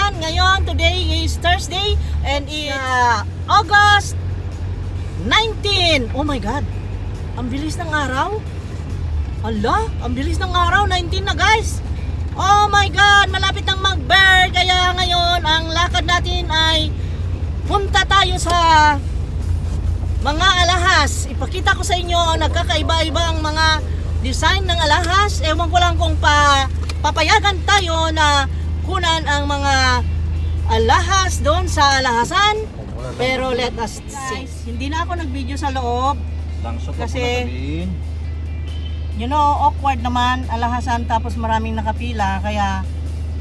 yan. Ngayon, today is Thursday and it's August 19. Oh my God. Ang bilis ng araw. Ala, ang bilis ng araw. 19 na guys. Oh my God, malapit nang mag-bear. Kaya ngayon, ang lakad natin ay punta tayo sa mga alahas. Ipakita ko sa inyo ang nagkakaiba-iba ang mga design ng alahas. Ewan ko lang kung papayagan tayo na kunan ang mga alahas doon sa alahasan. Pero let us see. Hindi na ako nag-video sa loob. Kasi you know, awkward naman alahasan tapos maraming nakapila. Kaya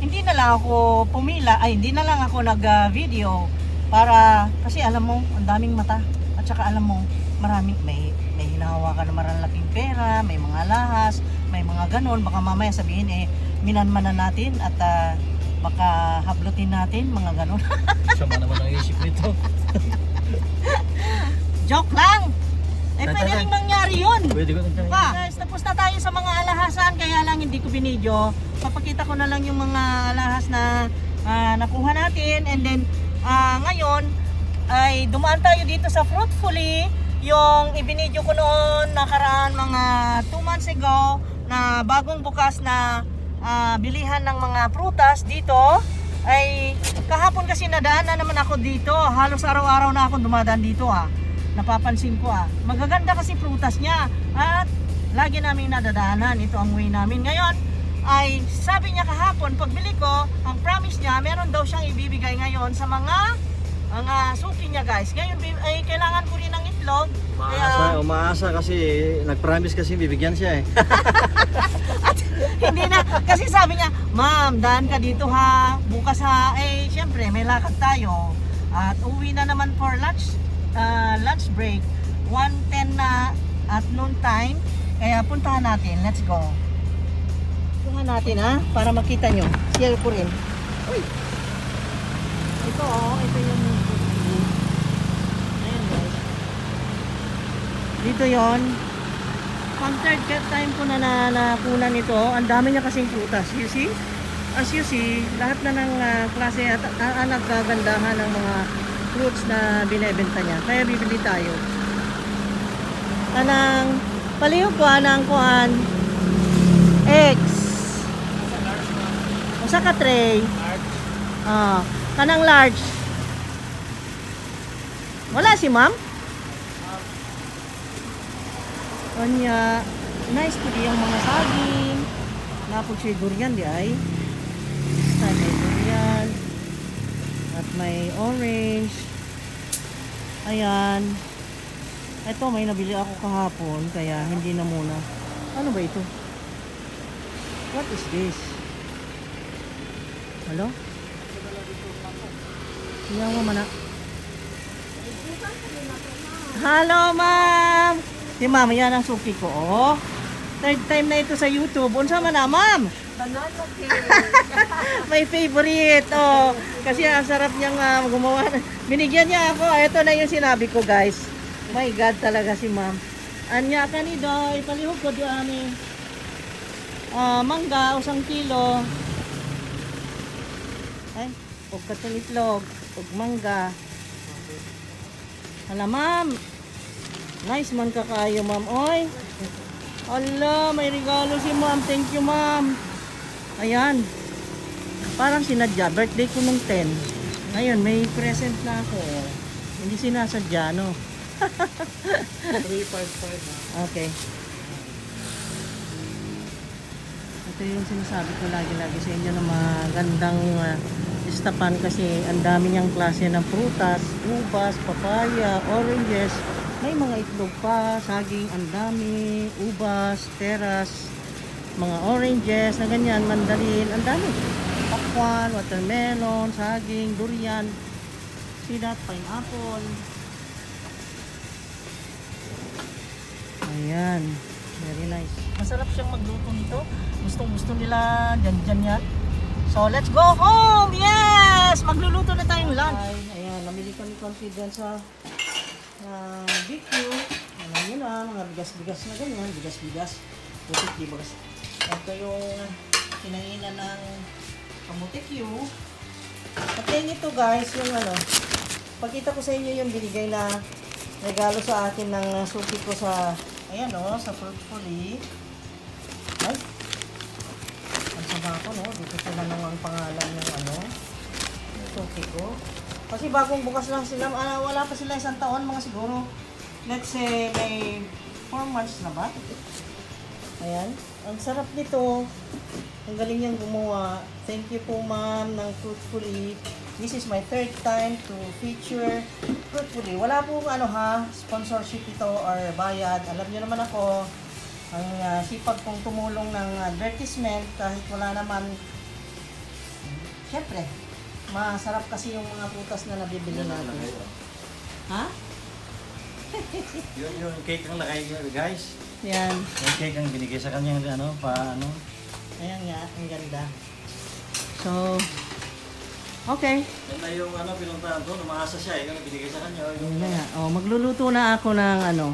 hindi na lang ako pumila. Ay, hindi na lang ako nag-video. Para, kasi alam mo, ang daming mata. At saka alam mo, maraming may hinahawakan na maralaking pera, may mga alahas, may mga ganon. Baka mamaya sabihin minanmanan natin at baka hablutin natin, mga ganon. Sama naman ang isip nito. Joke lang! Pwede rin mangyari yun. Pwede ko nang Guys, tapos na tayo sa mga alahasan, kaya lang hindi ko binidyo. Papakita ko na lang yung mga alahas na nakuha natin. And then, ngayon, ay dumaan tayo dito sa Fruitfully. Yung ibinidyo ko noon nakaraan mga 2 months ago na bagong bukas na bilihan ng mga prutas dito. Ay kahapon kasi nadaan na naman ako dito. Halos araw-araw na ako dumadaan dito Napapansin ko magaganda kasi prutas niya at lagi namin nadadaanan. Ito ang way namin. Ngayon ay sabi niya kahapon pagbili ko, ang promise niya meron daw siyang ibibigay ngayon sa mga suki niya guys. Ngayon ay kailangan ko rin ng itlog. Umaasa kasi nag-promise kasi bibigyan siya At hindi na kasi sabi niya, "Ma'am, daan ka dito bukas syempre may lakad tayo at uwi na naman for lunch break 1:10 na at noon time, kaya puntahan natin. Let's go. Puntahan natin para makita nyo. Share ko rin. Uy. Ito ito yung ayan guys. Dito yon. Pang third time ko na nakunan ito. Ang dami niya kasing prutas. You see? As you see, lahat na ng klase at nagkagandahan ng mga fruits na binebenta niya. Kaya bibili tayo. Anang palihog ko ng kuan eggs. Usa ka tray. Kanang large. Wala si ma'am? Kanya, nice po yung mga saging. Napog siya durian di ay. May durian. At may orange. Ayan. Ito may nabili ako kahapon kaya hindi na muna. Ano ba ito? What is this? Hello? Iyaw mo mana. Hello ma'am! Si ma'am, yan ang suki ko. Third time na ito sa YouTube. Unsa man na ma'am? Banana cake. My favorite. Kasi ang sarap niyang gumawa. Binigyan niya ako. Ito na yung sinabi ko guys. My God talaga si ma'am. Anya ka ni Doy. Palihog ko doon ani. Mangga, 1 kilo. Ay, huwag katong itlog. Huwag mangga. Hala ma'am. Nice man ka kayo ma'am. Oy. Ala, may regalo si ma'am. Thank you ma'am. Ayan. Parang sinadya. Birthday ko nung 10. Ngayon, may present na ako. Hindi sinasadya, no? 355 Okay. Ito yung sinasabi ko lagi-lagi sa inyo na magandang istapan kasi ang dami niyang klase ng prutas, ubas, papaya, oranges. May mga itlog pa, saging, ang dami, ubas, peras, mga oranges na ganyan, mandarin, ang dami. Pakwan, watermelon, saging, durian, peanut, pineapple. Ayan, very nice. Masarap siyang magluto nito. Gustong-gusto nila, dyan yan. So, let's go home! Yes! Magluluto na tayong lunch. Ayan, namili kami confidence sa BQ. Alam nyo na, mga bigas-bigas na ganyan. Bigas-bigas. Putik, di bagas. Ito yung kinainan ng kamote Q. At then ito guys, yung ano, pagkita ko sa inyo yung binigay na regalo sa akin ng suki ko sa, ayan o, sa Fruitfully. Ay, ang sama ko, no? Dito sila nang ang pangalan ng ano, suki ko. Kasi bagong bukas lang sila, wala pa sila isang taon, mga siguro, let's say, may 4 months na ba? Ayan, ang sarap nito. Ang galing niyang gumawa. Thank you po ma'am ng Fruitfully. This is my third time to feature Fruitfully. Wala po ano ha, sponsorship ito or bayad. Alam niyo naman ako, ang sipag kong tumulong ng advertisement kahit wala naman. Siyempre, masarap kasi yung mga prutas na nabibili natin. Ha? Yung cake ang nakay guys. Yan. Yung cake ang binigay sa kanya, ano, ano. Ayan nga, ang ganda. So, okay. Ganda yung ano, pinuntahan doon, umaasa siya yung binigay sa kanya. Yun na nga. Oh, magluluto na ako ng ano.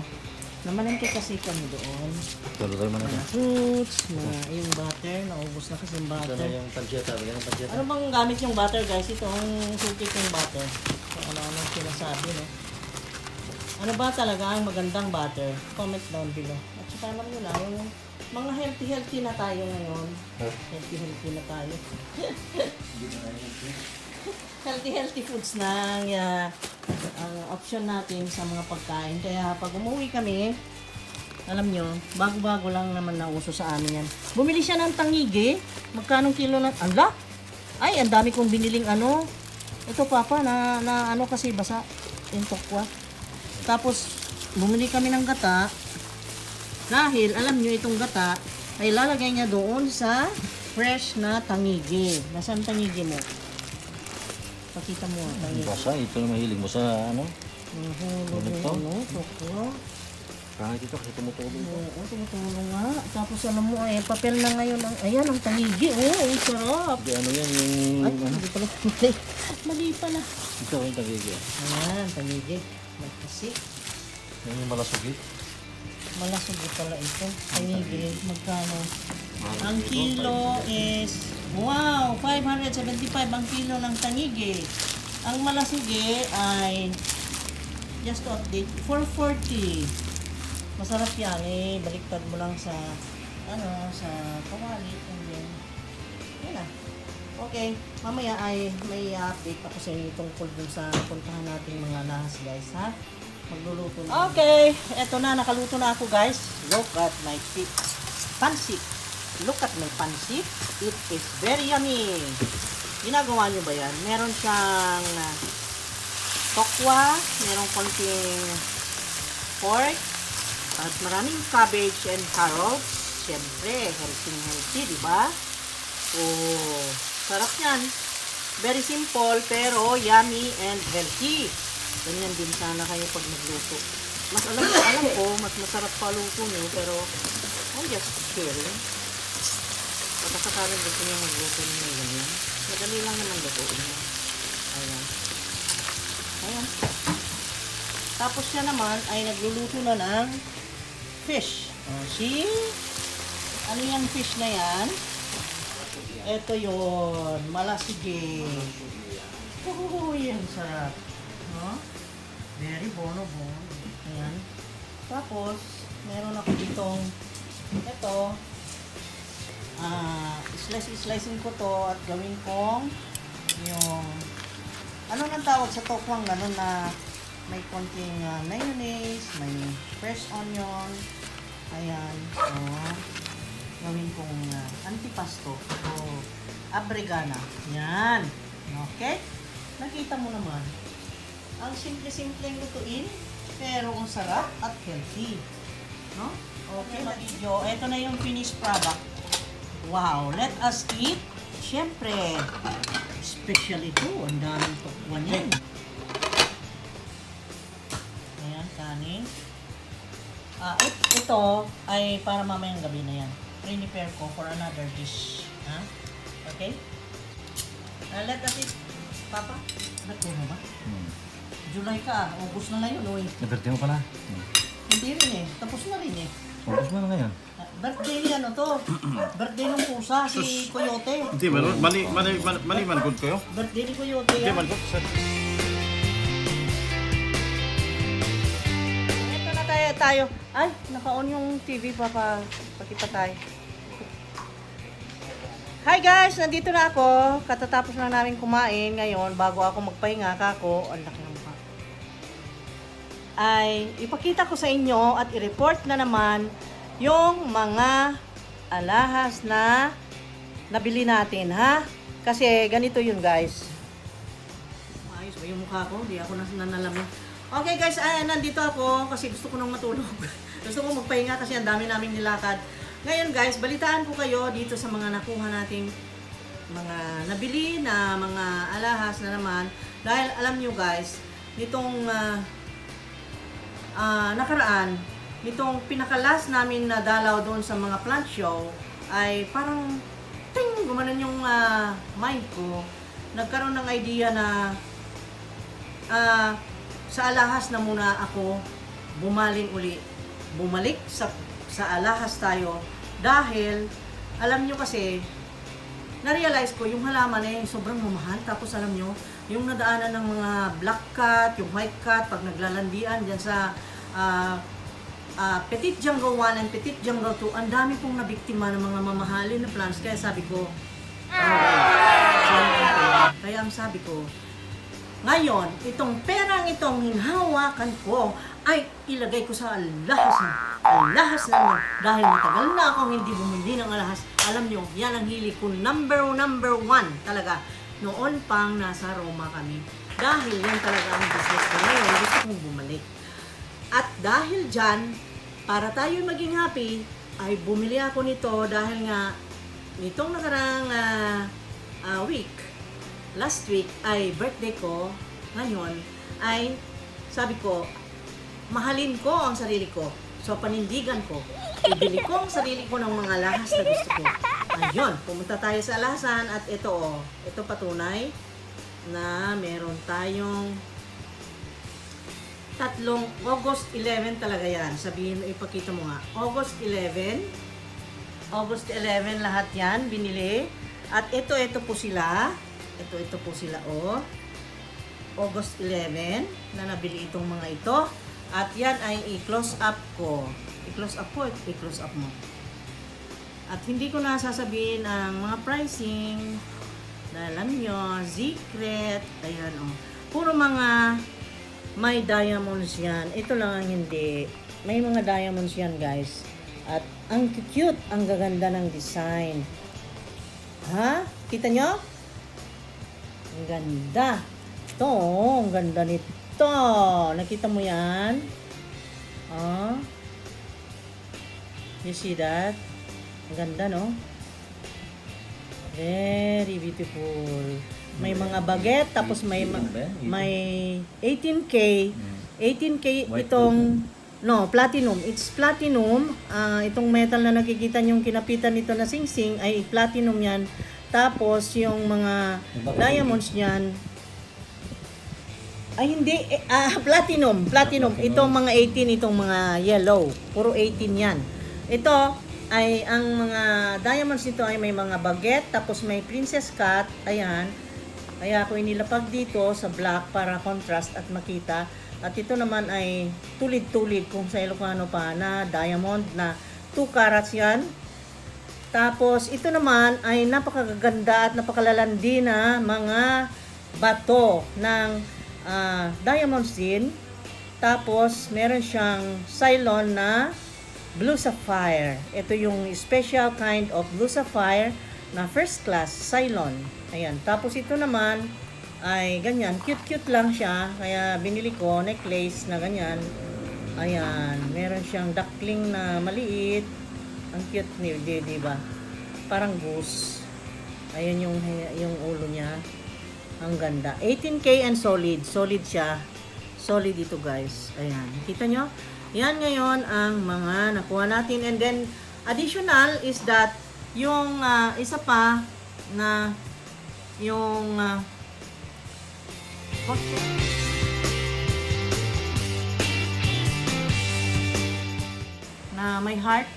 Namalengke kasi kami doon. Tulo tayo man Mga fruits, yung butter. Naubos na kasi yung Ito butter. na yung pancetta, bigyan ng pancetta. Ano bang gamit yung butter guys? Ito ang suki kong butter. So, ano-ano sinasabi, no? Ano ba talaga ang magandang butter? Comment down below. At saka alam nyo lang, yung mga healthy na tayo ngayon. Healthy na tayo. Healthy foods na ang option natin sa mga pagkain. Kaya pag umuwi kami, alam nyo, bago-bago lang naman nauso sa amin yan. Bumili siya ng tangigi. Magkanong kilo ng... Ala! Ay, ang dami kong biniling ano. Ito papa, na ano kasi basa. Yung tokwa. Tapos, bumili kami ng gata. Dahil, alam nyo, itong gata ay lalagay niya doon sa fresh na tangigi. Nasaan tangigi mo? Pakita mo ang tangigi. Basa, ito na mahilig mo sa ano. Nahulog yung ano, tokwa. Kahit ito kasi tumutulong. Oo, tumutulong nga. Tapos alam mo, papel na ngayon. Ayan, ang tangigi. Oh, ang sarap. Hindi ano yan, yung Ay, ano. hindi pala. Mali pala. Ito yung tagigil. Ayan, tangigi. Magkasi. Yan yung malasugit. Malasugi pala ito. Tangigi. Magkano? Ang kilo is, wow, 575 ang kilo ng tangigi. Ang malasugi ay, just to update, 440. Masarap yan eh. Baliktad mo lang sa, ano, sa kawali. And then, yun na. Okay, mamaya ay may update ako sa inyo tungkol dun sa puntahan natin mga nahas guys ha. Magluluto na. Okay, eto na, nakaluto na ako guys. Look at my pancit. Look at my pancit. It is very yummy. Ginagawa nyo ba yan? Meron siyang tokwa, meron konting pork, at maraming cabbage and carrots. Siyempre, healthy, di ba? Oh, sarap yan. Very simple, pero yummy and healthy. Ganyan din sana kayo pag magluto. Mas alam ko, mas masarap pa luto nyo, pero I'm just sharing. Baka sakaling gusto nyo magluto nyo ganyan. Madali lang naman lutuin nyo. Ayan. Ayan. Tapos siya naman ay nagluluto na ng fish. Oh, see? Ano yung fish na yan? Ito yon, malasigi. Oh, yan sarap. No? Very bono. Ayan. Tapos, meron ako ditong ito. Slicing ko to at gawin kong yung ano nang tawag sa tokwang gano'n na may konting mayonnaise, may fresh onion. Ayan. So, gawin kong antipasto o abrigana. Yan. Okay? Nakita mo naman. Ang simple-simpleng lutuin, pero ang sarap at healthy. No? Okay, video. Ito na yung finished product. Wow, let us eat. Siyempre, special ito. Ang daming tukwan yan. Ayan, kanin. Ito ay para mamayang gabi na yan. Prepare ko for another dish. Ha? Okay? Let us eat. Papa, ba't mo ba? July ka, August na ngayon, oy. Naberte mo pala. Hindi rin eh, tapos na rin eh. Ubus mo na ngayon. Birthday ni ano to? Birthday ng pusa, si Coyote. Hindi man good kayo. Birthday ni Coyote Hindi yan. man good. Ito na tayo. Ay, naka-on yung TV pakita tayo. Hi guys, nandito na ako. Katatapos na namin kumain ngayon bago ako magpahinga kako. Ang laki ng mukha. Ay ipakita ko sa inyo at i-report na naman yung mga alahas na nabili natin, ha? Kasi ganito yun, guys. Ayos ba yung mukha ko? Di ako nanalamin. Okay, guys, nandito ako kasi gusto ko nang matulog. Gusto ko magpahinga kasi ang dami naming nilakad. Ngayon, guys, balitaan ko kayo dito sa mga nakuha nating mga nabili na mga alahas na naman. Dahil alam nyo, guys, nitong nakaraan, nitong pinakalas namin na dalaw doon sa mga plant show, ay parang ting, gumanon yung mind ko. Nagkaroon ng idea na sa alahas na muna ako bumalik sa alahas tayo dahil alam nyo kasi na-realize ko yung halaman eh sobrang mamahal, tapos alam nyo yung nadaanan ng mga black cat, yung white cat pag naglalandian dyan sa Petit Jungle 1 and Petit Jungle 2, ang dami pong nabiktima ng mga mamahalin na plants. Kaya sabi ko, kaya ang sabi ko, ngayon, itong perang itong hinahawakan ko ay ilagay ko sa alahas lang. Dahil matagal na akong hindi bumili ng alahas. Alam nyo, yan ang hilig ko, number one talaga. Noon pang nasa Roma kami. Dahil yan talaga ang business ko ngayon, gusto kong bumalik. At dahil dyan, para tayo maging happy, ay bumili ako nito dahil nga nitong nakarang last week ay birthday ko. Ngayon ay sabi ko, mahalin ko ang sarili ko. So panindigan ko, ibili ko ang sarili ko ng mga lahas na gusto ko. Ayun, pumunta tayo sa alasan at ito patunay na meron tayong tatlong August 11 talaga yan. Sabihin, ipakita mo nga. August 11 lahat yan, binili. At ito po sila. Ito po sila, August 11 na nabili itong mga ito. At yan ay i-close up ko. I-close up mo. At hindi ko na sasabihin ang mga pricing. Dahil alam nyo, secret. Ayan, puro mga may diamonds yan. Ito lang ang hindi. May mga diamonds yan, guys. At ang cute, ang gaganda ng design. Ha? Kita nyo? Ang ganda. Ito, ang ganda nito. Nakita mo yan? You see that? Ang ganda, no? Very beautiful. May mga baget, tapos may 18K. 18K itong platinum. It's platinum. Itong metal na nakikita niyong kinapitan nito na singsing ay platinum yan. Tapos yung mga diamonds niyan ay hindi platinum. Itong mga 18, itong mga yellow. Puro 18 yan. Ito ay ang mga diamonds nito ay may mga baget, tapos may princess cut. Ayan. Kaya ako inilapag dito sa black para contrast at makita. At ito naman ay tulid-tulid kung sa Ilocano pa na diamond na 2 carats yan. Tapos ito naman ay napakaganda at napakalalandi na mga bato ng diamonds din. Tapos meron siyang Ceylon na blue sapphire. Ito yung special kind of blue sapphire na first class Ceylon. Ayan. Tapos ito naman ay ganyan. Cute lang siya. Kaya binili ko necklace na ganyan. Ayan. Meron siyang duckling na maliit. Ang cute niya, diba? Parang goose. Ayan yung ulo niya. Ang ganda. 18K and solid. Solid siya. Solid ito, guys. Ayan. Kita nyo? Yan ngayon ang mga nakuha natin. And then, additional is that yung isa pa na yung na may heart.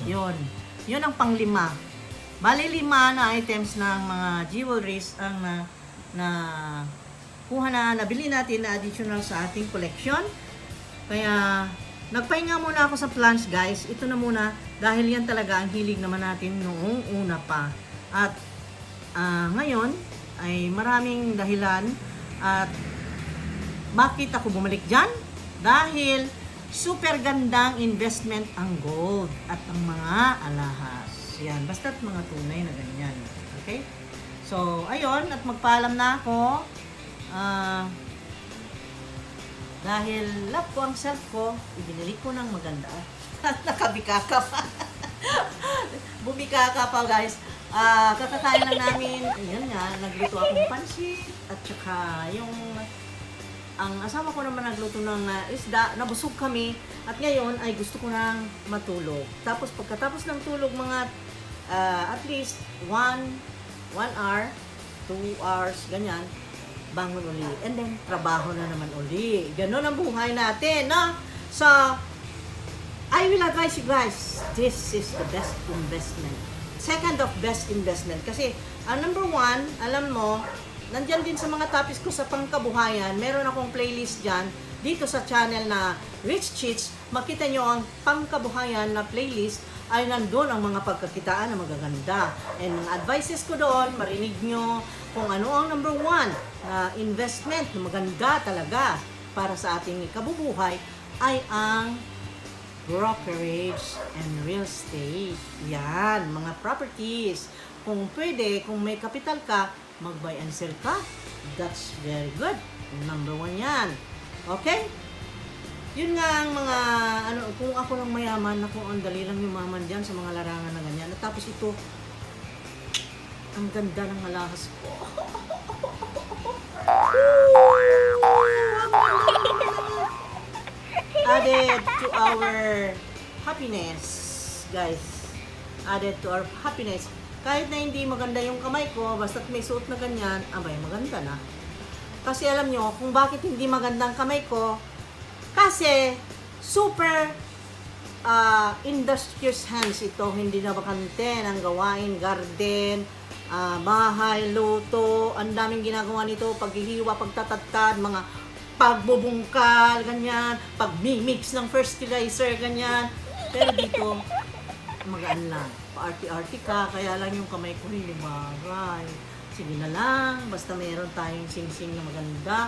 Yun ang panglima. Bali 5 na items ng mga jewelries ang nabili natin na additional sa ating collection. Kaya nagpahinga muna ako sa plants, guys. Ito na muna dahil yan talaga ang hilig naman natin noong una pa. At ngayon ay maraming dahilan at bakit ako bumalik dyan? Dahil super gandang investment ang gold at ang mga alahas. Yan, basta't mga tunay na ganyan. Okay? So, ayun, at magpaalam na ako. Dahil love ko ang self ko, ibinili ko ng maganda. Nakabikaka pa. Bumikaka pa, guys. Kakakain lang namin. Ayan nga, nagluto akong pansit. At saka yung ang asawa ko naman nagluto ng isda, nabusog kami. At ngayon ay gusto ko nang matulog. Tapos pagkatapos ng tulog, mga at least 1 hour, 2 hours, ganyan, bangon uli. And then, trabaho na naman uli. Ganon ang buhay natin, no? So, I will advise you guys, this is the best investment. Second of best investment. Kasi, number 1, alam mo, nandyan din sa mga topics ko sa pangkabuhayan, meron akong playlist dyan, dito sa channel na Rich Cheats, makita nyo ang pangkabuhayan na playlist, ay nandun ang mga pagkakitaan na magaganda. And advices ko doon, marinig nyo kung ano ang number 1 na investment na maganda talaga para sa ating kabubuhay ay ang brokerage and real estate. Yan, mga properties. Kung pwede, kung may kapital ka, mag-buy and sell ka. That's very good. Number 1 yan. Okay? Yun nga ang mga, kung ako lang mayaman, ako ang dali lang yumaman dyan sa mga larangan na ganyan. At tapos ito, ang ganda ng alahas ko. Added to our happiness, guys. Added to our happiness. Kahit na hindi maganda yung kamay ko, basta't may suot na ganyan, abay, maganda na. Kasi alam nyo, kung bakit hindi magandang kamay ko, kasi super industrious hands ito, hindi na bakante ng gawain, garden, bahay, luto, ang daming ginagawa nito, paghihiwa, pagtatatad, mga pagbubungkal, ganyan, pagmimix ng fertilizer, ganyan. Pero dito, magaan lang. Pa-arty-arty ka, kaya lang yung kamay ko hindi bagay. Sige na lang, basta mayroon tayong sing-sing na maganda.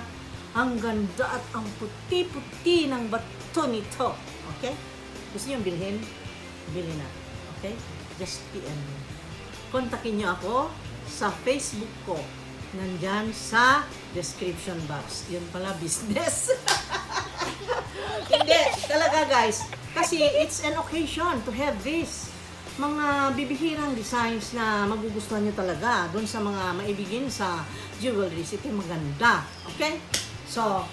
Ang ganda at ang puti-puti ng bato nito. Okay? Gusto nyo bilhin? Bili na. Okay? Just PM me. Kontakin nyo ako sa Facebook ko. Nandyan sa description box. Yun pala, business. Hindi, talaga guys. Kasi it's an occasion to have this. Mga bibihirang designs na magugustuhan nyo talaga doon sa mga maibigin sa jewelries. Ito maganda. Okay? So,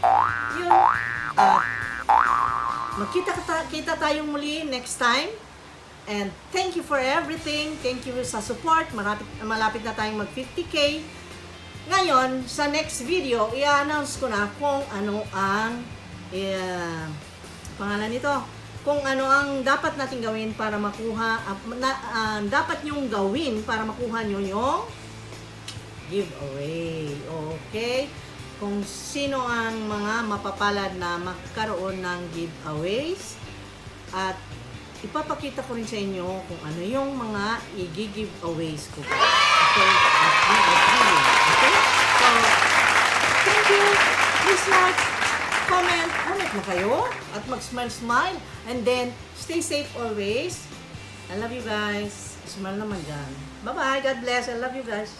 yun. Magkita tayong muli next time. And thank you for everything. Thank you sa support. Malapit na tayong mag 50K. Ngayon, sa next video, i-announce ko na kung ano ang pangalan nito. Kung ano ang dapat natin gawin para makuha, dapat nyong gawin para makuha nyo yung giveaway. Okay? Kung sino ang mga mapapalad na magkaroon ng giveaways. At ipapakita ko rin sa inyo kung ano yung mga i-giveaways ko. Okay? Okay? So, thank you. Please like, comment, na kayo. At mag-smile. And then, stay safe always. I love you guys. Smile naman dyan. Bye-bye. God bless. I love you guys.